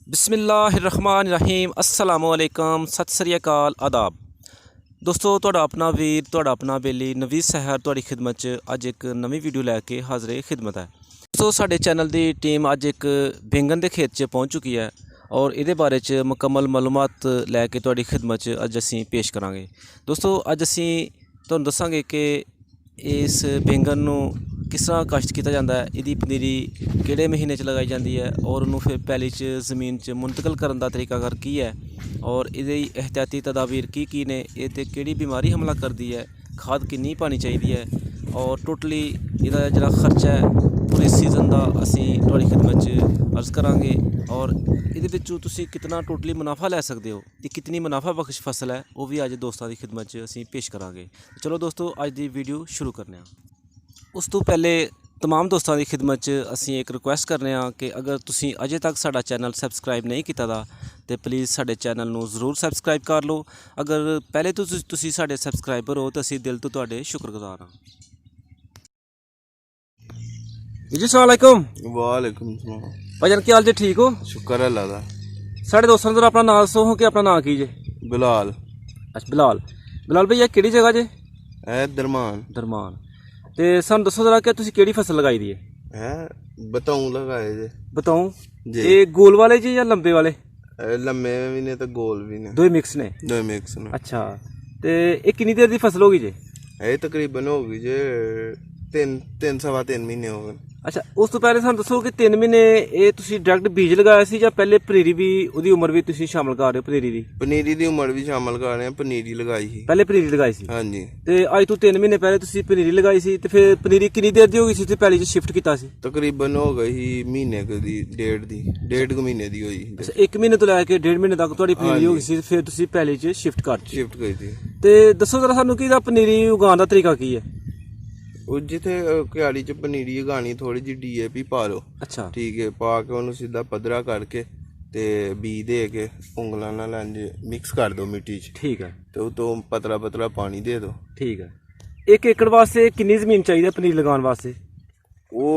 बिस्मिल्लाहिर्रहमानिर्रहीम अस्सलामुअलैकुम सत श्री अकाल आदाब दोस्तों ਤੁਹਾਡਾ ਆਪਣਾ ਵੀਰ ਤੁਹਾਡਾ ਆਪਣਾ ਬੇਲੀ ਨਵੀਦ ਸਹਿਰ ਤੁਹਾਡੀ ਖਿਦਮਤ 'ਚ ਅੱਜ ਇੱਕ ਨਵੀਂ ਵੀਡੀਓ ਲੈ ਕੇ ਹਾਜ਼ਰੇ ਖਿਦਮਤ ਹੈ। ਦੋਸਤੋ ਸਾਡੇ ਚੈਨਲ ਦੀ ਟੀਮ ਅੱਜ ਇੱਕ ਬੈਂਗਣ ਦੇ ਖੇਤ 'ਚ ਪਹੁੰਚ ਚੁੱਕੀ ਹੈ ਔਰ ਇਹਦੇ ਬਾਰੇ 'ਚ ਮੁਕੰਮਲ ਮਾਲੂਮਾਤ ਲੈ ਕੇ ਤੁਹਾਡੀ ਖਿਦਮਤ 'ਚ ਅੱਜ ਅਸੀਂ ਪੇਸ਼ ਕਰਾਂਗੇ। ਦੋਸਤੋ ਅੱਜ ਅਸੀਂ ਤੁਹਾਨੂੰ ਦੱਸਾਂਗੇ ਕਿ ਇਸ ਬੈਂਗਣ ਨੂੰ किस तरह काश्त किया जाता है, इसकी पनीरी किहड़े महीने च लगाई जाती है और उन्होंने फिर पैली च जमीन च मुंतकिल करने का तरीकाकार की है और ये एहतियाती तदाबीर की ने ये किहड़ी बीमारी हमला करती है, खाद कितनी पानी चाहिए है और टोटली इसका जिहड़ा खर्चा है पूरे सीजन का असी तुहाडी खिदमत च अर्ज़ करांगे और ये तुसीं कितना टोटली मुनाफा लै सकते हो, ये कितनी मुनाफा बख्श फसल है वो भी अज दोस्तों की खिदमत च असी पेश करांगे। चलो दोस्तों अज की वीडियो शुरू करने हैं। उस तो पहले तमाम दोस्तों की खिदमत च असी एक रिक्वेस्ट करने कि अगर तुसी अजे तक साडा चैनल सबसक्राइब नहीं किया तो प्लीज़ साडे चैनल नू ज़रूर सबसक्राइब कर लो। अगर पहले तो तुसी साडे सबसक्राइबर हो तो असी दिल तो तुहाडे शुक्रगुजार हाँ। जी अस्सलाम वालेकुम। वालेकुम सलाम। भाईजान क्या हाल जी, ठीक हो? शुक्र है अल्लाह दा। साढ़े दोस्तों ने अपना नाम दसो कि अपना नाम की जे? बिलाल। अच्छा बिलाल। बिलाल भैया किहड़ी जगह जे? दरमान। दरमान। तो सानू दसो जरा कि तुसी किहड़ी फसल लगाई दी है? बताऊं लगाए जे। बताऊं जी। ये गोल वाले जी या लंबे वाले? लम्बे भी ने तो गोल भी ने, दो मिक्स ने। दो मिक्स ने। अच्छा तो ये कितनी देर की फसल होगी जे? ये तकरीबन होगी जे तीन सवा 3 महीने हो गए। अच्छा उस तो पहले सानू दसो कि 3 महीने ये तुसी डायरेक्ट बीज लगाया सी या पहले पनीरी भी उहदी उम्र भी तुसी शामिल कर रहे हो? पनीरी दी उम्र भी शामिल कर रहे हैं। पनीरी लगाई ही पहले पनीरी लगाई सी। हाँ जी। ते अज तो 3 महीने पहले तुसी पनीरी लगाई सी ते फिर पनीरी कितनी देर दी होगी सी ते पहले च शिफ्ट कीता सी? तकरीबन हो गई महीने दी डेढ़ महीने दी होई। अच्छा 1 महीने तो लैके 1.5 महीने तक तुहाडी पनीरी होगी सी फिर तुसी पहले च शिफ्ट गई थी। ते दसो जरा सानू कि पनीरी उगाने दा तरीका की है? जिथे क्यारी च पनीरी उगानी थोड़ी जी DAP पा लो। अच्छा ठीक है, पा के उन्हें सीधा पद्धरा करके ते बी दे के उंगलों नाल मिक्स कर दो मिट्टी च। ठीक है। तो तो पतला पतला पानी दे दो। ठीक है। 1 एकड़ वास्ते कितनी जमीन चाहिए पनीर लगाने वास्ते? वो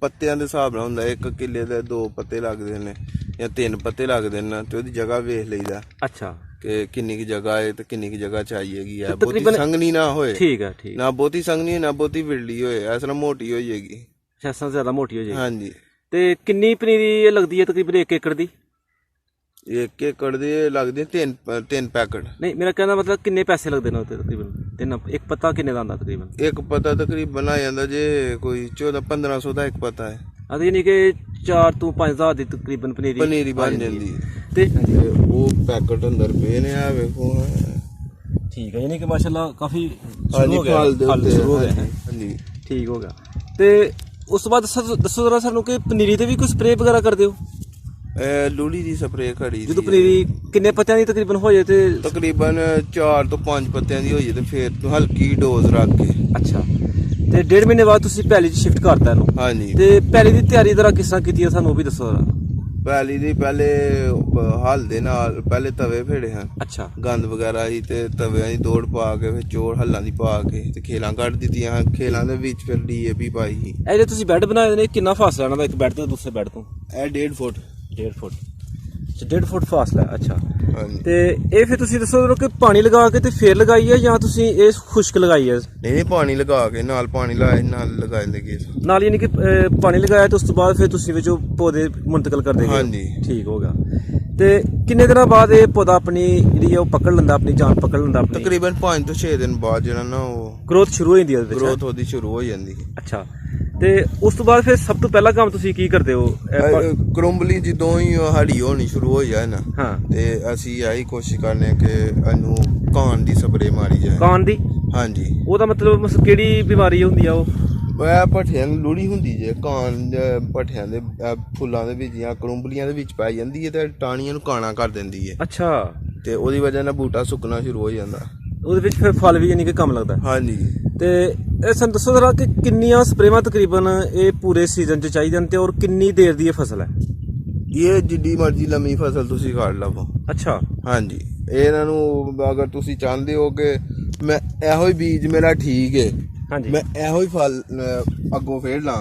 पत्तियां दे हिसाब नाल हुंदा, 1 किले दे 2 पत्ते लगदे ने या 3 पत्ते लगदे ने ते ओदी जगह वेख लईदा। अच्छा कि किन्नी की जगह है तो किन्नी की जगह चाहिएगी है। बहुती संगनी ना होए। ठीक है। ठीक ना बहुती संगनी ना बहुती विरली होए, इस तरह मोटी हो जाएगी। अच्छा ज्यादा मोटी हो जाएगी। हाँ जी। ते किन्नी पनीरी लगदी है तकरीबन 1 एकड़ दी? 1 एकड़ दी लगदी 3 पैकेट। नहीं मेरा कहना मतलब किन्ने पैसे लगदे ने तकरीबन? एक पत्ता किन्ने दा आंदा तकरीबन? एक पत्ता तकरीबन आ जांदा जे कोई 1400-1500 दा एक पत्ता है। यानी कि 4 तो 5 हज़ार दी तकरीबन पनीरी बन जाती ते वो पैकेट अंदर पे ने आ वेखो। ठीक है, यानी कि माशाल्लाह काफी शुरू हो गया। हां जी ठीक हो गया। ते उस बाद दसो जरा सानू कि पनीरी ते भी कोई स्प्रे वगैरह करदे हो? लूड़ी दी स्प्रे करी जो पनीरी किन्ने पत्तियां दी तकरीबन हो जाए ते? तकरीबन 4 तो 5 पत्तियां दी हो जाए ते फिर हल्की डोज रख के। अच्छा ते 1.5 महीने बाद तुसी पैली च शिफ्ट करता है? हाँ जी। ते पैली दी तैयारी जरा किस तरह कीती है सानू भी दसो जरा। पैली दी पहले हल दे नाल पहले तवे फेड़े हैं। अच्छा गंद वगैरह ही ते तवे दी दौड़ पा के फिर चोर हल्लां दी पा के ते खेलां कट दित्तियां। खेलां दे विच फिर DAP पाई ही। ए जे तुसी बेड बनाए ने कितना फासला है ना एक बेड तो दूसरे बेड तो? ए 1.5 फुट। 1.5 फुट। 1.5 फुट फासला है। अच्छा ते ए फिर तुसी दसो कि पानी लगा के ते फिर लगाई है या तुसी ए खुश्क लगाई है? नहीं पानी लगा के नाल पानी लाए नाल लगाए लगे नाल, यानी कि पानी लगाया तो उस तो बाद फिर तुसी विचों पौधे मुंतकिल कर देंगे? हाँ जी ठीक हो गया। ते किन्ने दिन बाद ये पौधा अपनी जेहड़ी है पकड़ लैंदा, अपनी जान पकड़ लैंदा? तकरीबन 5 तो 6 दिन बाद जेहड़ा ना वो ग्रोथ शुरू हो जाती है। ग्रोथ होदी शुरू हो जाती। अच्छा ते उस तो बाद फिर सब तो पहला काम तुसी की करदे हो? करुंबली जदों ही हरी होनी शुरू हो जाए ना ते असी यही कोशिश करने कि इनू कान दी स्प्रे मारी जाए। कान दी? हाँ जी। ओदा मतलब केड़ी बीमारी हुंदी आ ओ? भट्ठियां लूड़ी हुंदी जे कान भट्ठियां दे फुल्लां दे विच जां करुंबलियां दे विच पाई जांदी है ते टाणियां नू काना कर दिंदी है। अच्छा ते ओदी वजह नाल बूटा सुकना शुरू हो जांदा। ओदे विच फिर फल भी यानी कि कम लगदा? हाँ जी। ते सानू दसो जरा कि किन्नियां स्प्रेवां तकरीबन ये पूरे सीजन च चाहिए ते और किन्नी देर दी फसल है? ये जिड्डी मर्जी लम्मी फसल तुसी काट लवो। अच्छा हाँ जी। इन्हां नू अगर तुसी चाहंदे हो कि मैं एहो ही बीज मेरा ठीक है, हाँ जी, मैं एहो ही फल अगों फेड़ ला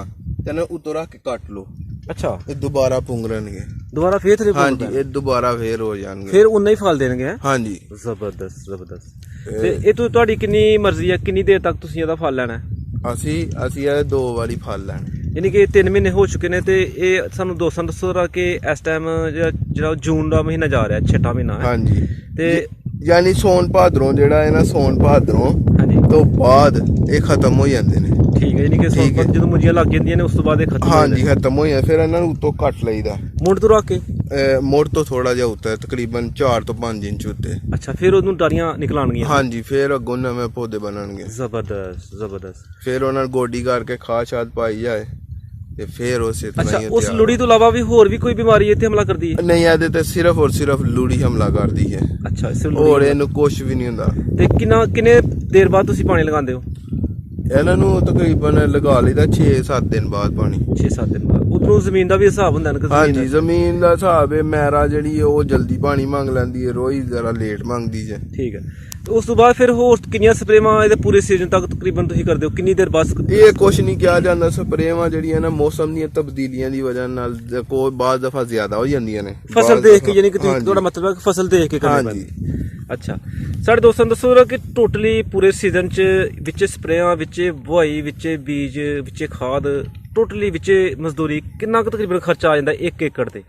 ते ना उतों रख के कट लो ਅੱਛਾ ਇਹ ਦੁਬਾਰਾ ਪੁੰਗਰਨਗੇ, ਦੁਬਾਰਾ ਫੇਰ ਥਲੇ ਹਾਂਜੀ ਇਹ ਦੁਬਾਰਾ ਫੇਰ ਹੋ ਜਾਣਗੇ, ਫਿਰ ਉਨਾ ਹੀ ਫਲ ਦੇਣਗੇ ਹੈਂ? ਹਾਂਜੀ। ਜ਼ਬਰਦਸਤ ਜ਼ਬਰਦਸਤ। ਤੇ ਇਹ ਤੁਹਾਡੀ ਕਿੰਨੀ ਮਰਜ਼ੀ ਹੈ, ਕਿੰਨੀ ਦੇਰ ਤੱਕ ਤੁਸੀਂ ਇਹਦਾ ਫਲ ਲੈਣਾ ਹੈ? ਅਸੀਂ ਇਹ 2 ਵਾਰੀ ਫਲ ਲੈਣੇ। ਯਾਨੀ ਕਿ 3 ਮਹੀਨੇ ਹੋ ਚੁੱਕੇ ਨੇ ਤੇ ਇਹ ਸਾਨੂੰ ਦੋਸਤਾਂ ਦੱਸੋ ਜਰਾ ਕਿ ਇਸ ਟਾਈਮ ਜਿਹੜਾ ਜੂਨ ਦਾ ਮਹੀਨਾ ਜਾ ਰਿਹਾ, 6ਵਾਂ ਮਹੀਨਾ ਹੈ ਹਾਂਜੀ, ਤੇ ਯਾਨੀ ਸੌਣ ਭਾਦਰੋਂ ਜਿਹੜਾ ਹੈ ਨਾ, ਸੌਣ ਭਾਦਰੋਂ ਹਾਂਜੀ ਤੋਂ ਬਾਅਦ ਇਹ ਖਤਮ ਹੋ ਜਾਂਦੇ ਨੇ। ਠੀਕ ਹੈ, ਯਾਨੀ ਕਿ ਜਦੋਂ ਮੁੰਜੀਆਂ ਲੱਗ ਜਾਂਦੀਆਂ ਨੇ ਉਸ ਤੋਂ ਬਾਅਦ ਇਹ ਖਤਮ ਹੋ ਜਾਂਦੇ ਹਾਂਜੀ ਖਤਮ ਹੋ ਜਾਂਦੇ, ਫਿਰ ਇਹਨਾਂ ਨੂੰ ਉੱਤੋਂ ਕੱਟ ਲਈਦਾ, ਮੁੰਡ ਤੋਂ ਰੱਖ ਕੇ। ਮੁੜ ਤੋਂ ਥੋੜਾ ਜਿਹਾ ਉੱਤੇ, ਤਕਰੀਬਨ 4 ਤੋਂ 5 ਇੰਚ ਉੱਤੇ। ਅੱਛਾ, ਫਿਰ ਉਹਨੂੰ ਡਾਰੀਆਂ ਨਿਕਲਾਣਗੀਆਂ। ਹਾਂਜੀ, ਫਿਰ ਅੱਗੋਂ ਨਵੇਂ ਪੌਦੇ ਬਣਨਗੇ। ਜ਼ਬਰਦਸਤ ਜ਼ਬਰਦਸਤ। ਫਿਰ ਉਹਨਾਂ ਨੂੰ ਗੋਡੀ ਕਰਕੇ ਖਾਦ ਸ਼ਾਦ ਪਾਈ ਜਾਏ ਤੇ ਫਿਰ ਉਸੇ ਤਰ੍ਹਾਂ ਅੱਛਾ, ਹੀ ਉਸ ਲੁੜੀ ਤੋਂ ਇਲਾਵਾ ਵੀ ਹੋਰ ਵੀ ਕੋਈ ਬਿਮਾਰੀ ਇੱਥੇ ਹਮਲਾ ਕਰਦੀ ਹੈ? ਨਹੀਂ, ਇਹਦੇ ਤੇ ਸਿਰਫ ਔਰ ਸਿਰਫ ਲੂੜੀ ਹਮਲਾ ਕਰਦੀ ਹੈ। ਅੱਛਾ, ਹੋਰ ਇਹਨੂੰ ਕੁਝ ਵੀ ਨਹੀਂ ਹੁੰਦਾ। ਤੇ ਕਿੰਨੇ ਦੇਰ ਬਾਅਦ ਤੁਸੀਂ ਪਾਣੀ ਲਗਾਉਂਦੇ ਹੋ? ਇਹਨਾਂ ਨੂੰ ਤਕਰੀਬਨ ਲਗਾ ਲਈਦਾ 6-7 ਦਿਨ ਬਾਅਦ ਪਾਣੀ। 6-7 ਦਿਨ ਬਾਅਦ। ਉਧਰੋਂ ਜ਼ਮੀਨ ਦਾ ਵੀ ਹਿਸਾਬ ਹੁੰਦਾ ਨਾ? ਹਾਂਜੀ, ਜ਼ਮੀਨ ਦਾ ਹਿਸਾਬ ਹੈ। ਮੈਰਾ ਜਿਹੜੀ ਹੈ ਉਹ ਜਲਦੀ ਪਾਣੀ ਮੰਗ ਲੈਂਦੀ ਹੈ, ਰੋਈ ਜ਼ਰਾ ਲੇਟ ਮੰਗਦੀ ਹੈ। ਠੀਕ ਹੈ, ਤੇ ਉਸ ਤੋਂ ਬਾਅਦ ਫਿਰ ਹੋਰ ਕਿੰਨੀਆਂ ਸਪਰੇਵਾਂ ਇਹਦੇ ਪੂਰੇ ਸੀਜ਼ਨ ਤੱਕ ਤਕਰੀਬਨ ਤੁਸੀਂ ਕਰਦੇ ਹੋ? ਕਿੰਨੀ ਦੇਰ ਬਾਅਦ? ਇਹ ਕੁਛ ਨਹੀਂ ਕਿਹਾ ਜਾਂਦਾ। ਸਪਰੇਵਾਂ ਜਿਹੜੀਆਂ ਨਾ ਮੌਸਮ ਦੀਆਂ ਤਬਦੀਲੀਆਂ ਦੀ ਵਜ੍ਹਾ ਨਾਲ ਕੋਈ ਬਾਅਦ ਦਫਾ ਜ਼ਿਆਦਾ ਹੋ ਜਾਂਦੀਆਂ ਨੇ। ਫਸਲ ਦੇਖ ਕੇ, ਯਾਨੀ ਕਿ ਤੁਹਾਡਾ ਮਤਲਬ ਹੈ ਕਿ ਫਸਲ ਦੇਖ ਕੇ ਕਰਨੀ ਪੈਂਦੀ। ਅੱਛਾ, ਸਾਡੇ ਦੋਸਤਾਂ ਨੂੰ ਦੱਸੋ ਕਿ ਟੋਟਲੀ ਪੂਰੇ ਸੀਜ਼ਨ ਚ ਵਿੱਚ ਸਪਰੇਆਂ, ਵਿੱਚ ਬੁਆਈ, ਵਿੱਚ ਬੀਜ, ਵਿੱਚ ਖਾਦ, ਟੋਟਲੀ ਵਿੱਚ ਮਜ਼ਦੂਰੀ, ਕਿੰਨਾ ਕੁ ਤਕਰੀਬਨ ਖਰਚਾ ਆ ਜਾਂਦਾ 1 ਏਕੜ ਤੇ?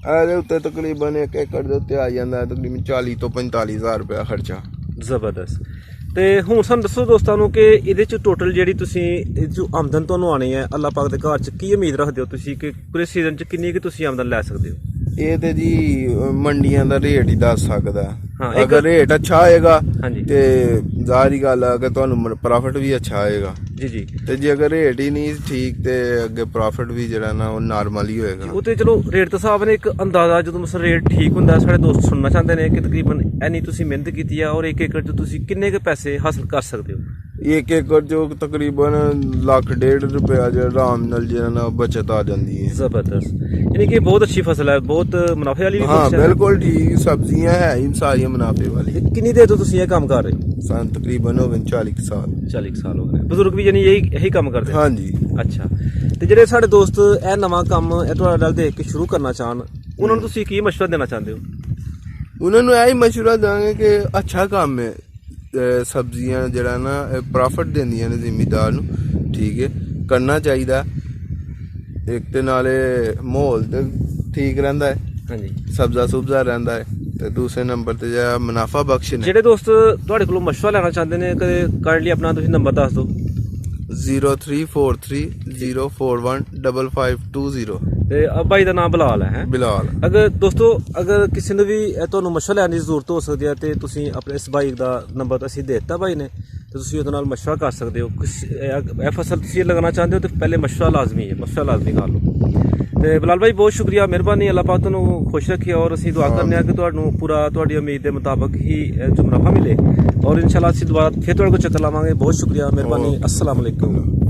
ਇਹਦੇ ਉੱਤੇ ਤਕਰੀਬਨ 1 ਏਕੜ ਦੇ ਉੱਤੇ ਆ ਜਾਂਦਾ ਹੈ ਤਕਰੀਬਨ 40 ਤੋਂ 45 ਹਜ਼ਾਰ ਰੁਪਇਆ ਖਰਚਾ। ਜ਼ਬਰਦਸਤ। ਤੇ ਹੁਣ ਸਾਨੂੰ ਦੱਸੋ ਦੋਸਤਾਂ ਨੂੰ ਕਿ ਇਹਦੇ ਚ ਟੋਟਲ ਜਿਹੜੀ ਤੁਸੀਂ ਜੋ ਆਮਦਨ ਤੁਹਾਨੂੰ ਆਣੀ ਹੈ ਅੱਲਾਹ ਪਾਕ ਦੇ ਘਰ ਚ, ਕੀ ਉਮੀਦ ਰੱਖਦੇ ਹੋ ਤੁਸੀਂ ਕਿ ਪੂਰੇ ਸੀਜ਼ਨ ਚ ਕਿੰਨੀ ਕੁ ਤੁਸੀਂ ਆਮਦਨ ਲੈ ਸਕਦੇ ਹੋ? ਇਹ ਤੇ ਜੀ ਮੰਡੀਆਂ ਦਾ ਰੇਟ ਹੀ ਦੱਸ ਸਕਦਾ। ਹਾਂ, ਅਗਰ ਰੇਟ ਅੱਛਾ ਆਏਗਾ ਹਾਂਜੀ ਤੇ ਜ਼ਾਹਰੀ ਗੱਲ ਹੈ ਕਿ ਤੁਹਾਨੂੰ ਪ੍ਰੋਫਿਟ ਵੀ ਅੱਛਾ ਆਏਗਾ ਜੀ ਜੀ। ਤੇ ਜੇ ਅਗਰ ਰੇਟ ਹੀ ਨਹੀਂ ਠੀਕ ਤੇ ਅੱਗੇ ਪ੍ਰੋਫਿਟ ਵੀ ਜਿਹੜਾ ਨਾ ਉਹ ਨਾਰਮਲ ਹੀ ਹੋਏਗਾ। ਉਹ ਤੇ ਚਲੋ ਰੇਟ ਤਾਂ ਸਾਹਿਬ ਨੇ ਇੱਕ ਅੰਦਾਜ਼ਾ, ਜਦੋਂ ਮਸਲ ਰੇਟ ਠੀਕ ਹੁੰਦਾ ਸਾਡੇ ਦੋਸਤ ਸੁਣਨਾ ਚਾਹੁੰਦੇ ਨੇ ਕਿ ਤਕਰੀਬਨ ਐਨੀ ਤੁਸੀਂ ਮਿਹਨਤ ਕੀਤੀ ਆ ਔਰ 1 ਏਕੜ 'ਚ ਤੁਸੀਂ ਕਿੰਨੇ ਕੁ ਪੈਸੇ ਹਾਸਲ ਕਰ ਸਕਦੇ ਹੋ? 1 ਏਕੜ ਜੋ ਤਕਰੀਬਨ 1,50,000 ਰੁਪਇਆ ਜਿਹੜਾ ਆਰਾਮ ਨਾਲ ਜਿਹੜਾ ਨਾ ਬਚਤ ਆ ਜਾਂਦੀ ਹੈ। ਜ਼ਬਰਦਸਤ, ਯਾਨੀ ਕਿ ਬਹੁਤ ਅੱਛੀ ਫਸਲ ਹੈ, ਬਹੁਤ ਮੁਨਾਫੇ ਵਾਲੀ ਵੀ ਹਾਂ ਫਸਲ ਹੈ। ਬਿਲਕੁਲ ਠੀਕ, ਸਬਜ਼ੀਆਂ ਹੈ ਹੀ ਸਾਰੀਆਂ ਮੁਨਾਫੇ ਵਾਲੀ। ਕਿੰਨੀ ਦੇਰ ਤੋਂ ਤੁਸੀਂ ਇਹ ਕੰਮ ਕਰ ਰਹੇ ਹੋ? ਸਾਨੂੰ ਤਕਰੀਬਨ ਹੋ ਗਏ 40 ਸਾਲ। 40 ਸਾਲ ਹੋ ਗਏ। ਬਜ਼ੁਰਗ ਵੀ ਯਾਨੀ ਇਹੀ ਕੰਮ ਕਰਦੇ? ਹਾਂਜੀ। ਅੱਛਾ, ਤੇ ਜਿਹੜੇ ਸਾਡੇ ਦੋਸਤ ਇਹ ਨਵਾਂ ਕੰਮ ਇਹ ਤੁਹਾਡੇ ਨਾਲ ਦੇਖ ਕੇ ਸ਼ੁਰੂ ਕਰਨਾ ਚਾਹਣ, ਉਹਨਾਂ ਨੂੰ ਤੁਸੀਂ ਕੀ ਮਸ਼ਵਰਾ ਦੇਣਾ ਚਾਹੁੰਦੇ ਹੋ? ਉਹਨਾਂ ਨੂੰ ਇਹ ਹੀ ਮਸ਼ਵਰਾ ਦਾਂਗੇ ਕਿ ਅੱਛਾ ਕੰਮ ਹੈ। ਸਬਜ਼ੀਆਂ ਜਿਹੜਾ ਨਾ ਪ੍ਰੋਫਿਟ ਦਿੰਦੀਆਂ ਨੇ ਜ਼ਿਮੀਦਾਰ ਨੂੰ, ਠੀਕ ਹੈ, ਕਰਨਾ ਚਾਹੀਦਾ। ਇੱਕ ਤੇ ਨਾਲੇ ਮਾਹੌਲ ਤੇ ਠੀਕ ਰਹਿੰਦਾ ਹੈ, ਹਾਂਜੀ, ਸਬਜ਼ਾ ਸੁਬਜ਼ਾ ਰਹਿੰਦਾ ਹੈ, ਤੇ ਦੂਸਰੇ ਨੰਬਰ ਤੇ ਜਿਹੜਾ ਮੁਨਾਫਾ ਬਖਸ਼ ਨੇ। ਜਿਹੜੇ ਦੋਸਤ ਤੁਹਾਡੇ ਕੋਲੋਂ ਮਸ਼ਵਰਾ ਲੈਣਾ ਚਾਹੁੰਦੇ ਨੇ ਕਦੇ ਕਾਈਂਡਲੀ ਆਪਣਾ ਤੁਸੀਂ ਨੰਬਰ ਦੱਸ ਦਿਓ। 0343041550 ਤੇ ਬਾਈ ਦਾ ਨਾਮ ਬਿਲਾਲ ਹੈ। ਬਿਲਾਲ। ਅਗਰ ਦੋਸਤੋ ਕਿਸੇ ਨੂੰ ਵੀ ਤੁਹਾਨੂੰ ਮਸ਼ਵਰਾ ਲੈਣ ਦੀ ਜ਼ਰੂਰਤ ਹੋ ਸਕਦੀ ਹੈ ਤੇ ਤੁਸੀਂ ਆਪਣੇ ਇਸ ਬਾਈ ਦਾ ਨੰਬਰ ਅਸੀਂ ਦੇ ਦਿੱਤਾ ਬਾਈ ਨੇ, ਤੇ ਤੁਸੀਂ ਉਹਦੇ ਨਾਲ ਮਸ਼ਵਰਾ ਕਰ ਸਕਦੇ ਹੋ। ਇਹ ਫਸਲ ਤੁਸੀਂ ਲਗਾਉਣਾ ਚਾਹੁੰਦੇ ਹੋ ਤੇ ਪਹਿਲੇ ਮਸ਼ਵਰਾ ਲਾਜ਼ਮੀ ਹੈ, ਮਸ਼ਵਰਾ ਲਾਜ਼ਮੀ ਕਰ ਲਓ। ਤੇ ਬਿਲਾਲ ਭਾਈ ਬਹੁਤ ਸ਼ੁਕਰੀਆ, ਮਿਹਰਬਾਨੀ। ਅੱਲਾਹ ਪਾਕ ਤੁਹਾਨੂੰ ਖੁਸ਼ ਰੱਖੇ ਔਰ ਅਸੀਂ ਦੁਆ ਕਰਨੇ ਆ ਕਿ ਤੁਹਾਨੂੰ ਪੂਰਾ ਤੁਹਾਡੀ ਉਮੀਦ ਦੇ ਮੁਤਾਬਕ ਹੀ ਜੋ ਮੁਨਾਫਾ ਮਿਲੇ ਔਰ ਇਨਸ਼ਾਅੱਲਾ ਅਸੀਂ ਦੁਬਾਰਾ ਫਿਰ ਤੁਹਾਡੇ ਕੋਲ ਚੱਕਰ ਲਾਵਾਂਗੇ। ਬਹੁਤ ਸ਼ੁਕਰੀਆ, ਮਿਹਰਬਾਨੀ। अस्सलाम वालेकुम।